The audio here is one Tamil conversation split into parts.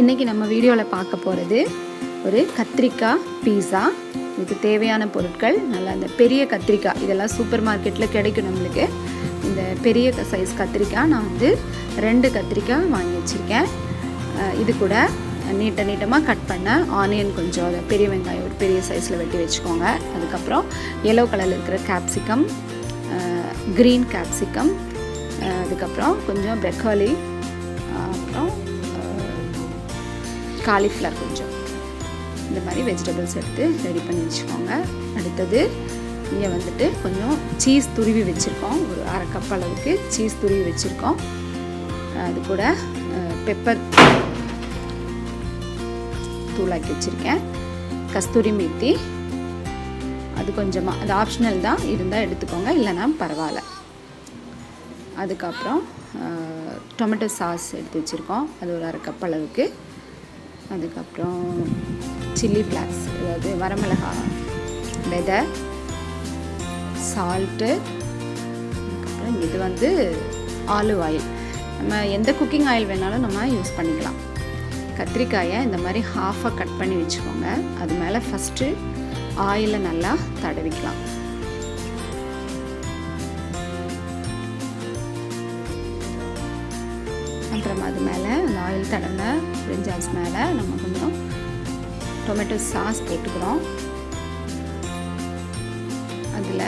இன்றைக்கி நம்ம வீடியோவில் பார்க்க போகிறது ஒரு கத்திரிக்காய் பீஸா. இதுக்கு தேவையான பொருட்கள் நல்லா அந்த பெரிய கத்திரிக்காய், இதெல்லாம் சூப்பர் மார்க்கெட்டில் கிடைக்கும் நம்மளுக்கு. இந்த பெரிய சைஸ் கத்திரிக்காய் நான் வந்து 2 கத்திரிக்காய் வாங்கி வச்சுருக்கேன். இது கூட நீட்டமாக கட் பண்ண ஆனியன் கொஞ்சம், அதை பெரிய வெங்காயம் ஒரு பெரிய சைஸில் வெட்டி வச்சுக்கோங்க. அதுக்கப்புறம் எல்லோ கலரில் இருக்கிற கேப்சிகம், க்ரீன் கேப்சிகம், அதுக்கப்புறம் கொஞ்சம் ப்ரொக்கோலி, அப்புறம் காலிஃப்ளவர் கொஞ்சம், இந்த மாதிரி வெஜிடபிள்ஸ் எடுத்து ரெடி பண்ணி வச்சுக்கோங்க. அடுத்தது இங்கே வந்துட்டு கொஞ்சம் சீஸ் துருவி வச்சுருக்கோம், ஒரு 1/2 கப் அளவுக்கு சீஸ் துருவி வச்சுருக்கோம். அது கூட பெப்பர் தூளாக்கி வச்சுருக்கேன், கஸ்தூரி மேத்தி, அது கொஞ்சமாக, அது ஆப்ஷனல் தான், இருந்தால் எடுத்துக்கோங்க, இல்லைனா பரவாயில்ல. அதுக்கப்புறம் டொமேட்டோ சாஸ் எடுத்து வச்சுருக்கோம், அது ஒரு 1/2 கப் அளவுக்கு. அதுக்கப்புறம் சில்லி ஃப்ளாக்ஸ், அதாவது வரமிளகா விதை, சால்ட்டு, அதுக்கப்புறம் இது வந்து ஆலிவ் ஆயில். நம்ம எந்த குக்கிங் ஆயில் வேணாலும் நம்ம யூஸ் பண்ணிக்கலாம். கத்திரிக்காயை இந்த மாதிரி ஹாஃபாக கட் பண்ணி வச்சுக்கோங்க. அது மேலே ஃபஸ்ட்டு ஆயிலை நல்லா தடவிக்கலாம். அப்புறம் அது மேலே அந்த ஆயில் தடவின பிரிஞ்சால்ஸ் மேலே நம்ம கொஞ்சம் டொமேட்டோ சாஸ் போட்டுக்கிறோம். அதில்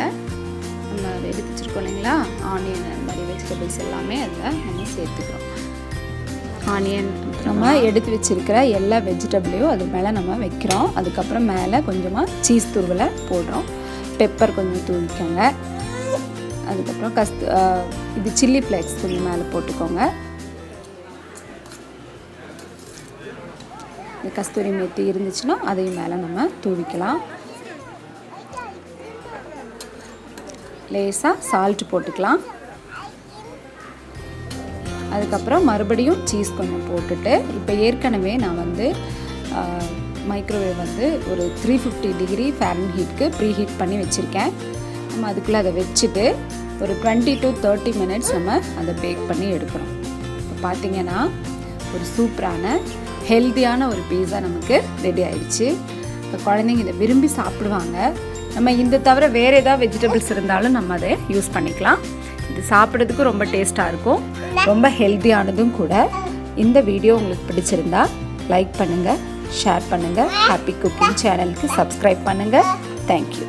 நம்ம எடுத்து வச்சுருக்கோம் இல்லைங்களா, ஆனியன், அந்த மாதிரி வெஜிடபிள்ஸ் எல்லாமே அதில் நம்ம சேர்த்துக்கிறோம். ஆனியன் நம்ம எடுத்து வச்சுருக்கிற எல்லா வெஜிடபிளையும் அது மேலே நம்ம வைக்கிறோம். அதுக்கப்புறம் மேலே கொஞ்சமாக சீஸ் துருவலை போடுறோம். பெப்பர் கொஞ்சம் தூவிக்கோங்க. அதுக்கப்புறம் இது சில்லி ஃப்ளேக்ஸ் கொஞ்சம் மேலே போட்டுக்கோங்க. கஸ்தூரி மேத்தி இருந்துச்சுன்னா அதையும் மேலே நம்ம தூவிக்கலாம். லேசாக சால்ட் போட்டுக்கலாம். அதுக்கப்புறம் மறுபடியும் சீஸ் கொஞ்சம் போட்டுட்டு, இப்போ ஏற்கனவே நான் வந்து மைக்ரோவேவ் வந்து ஒரு 350 டிகிரி ஃபாரன்ஹீட்க்கு ப்ரீ ஹீட் பண்ணி வச்சுருக்கேன். நம்ம அதுக்குள்ளே அதை வச்சுட்டு ஒரு 20 to 30 மினிட்ஸ் நம்ம அதை பேக் பண்ணி எடுக்கிறோம். இப்போ பார்த்திங்கன்னா ஒரு சூப்பரான ஹெல்த்தியான ஒரு பீஸா நமக்கு ரெடி ஆயிடுச்சு. இப்போ குழந்தைங்க இதை விரும்பி சாப்பிடுவாங்க. நம்ம இந்த தவிர வேறு ஏதாவது வெஜிடபிள்ஸ் இருந்தாலும் நம்ம அதை யூஸ் பண்ணிக்கலாம். இது சாப்பிட்றதுக்கு ரொம்ப டேஸ்ட்டாக இருக்கும், ரொம்ப ஹெல்த்தியானதும் கூட. இந்த வீடியோ உங்களுக்கு பிடிச்சிருந்தா லைக் பண்ணுங்கள், ஷேர் பண்ணுங்கள், ஹாப்பி குக்கிங் சேனலுக்கு சப்ஸ்கிரைப் பண்ணுங்கள். தேங்க்யூ.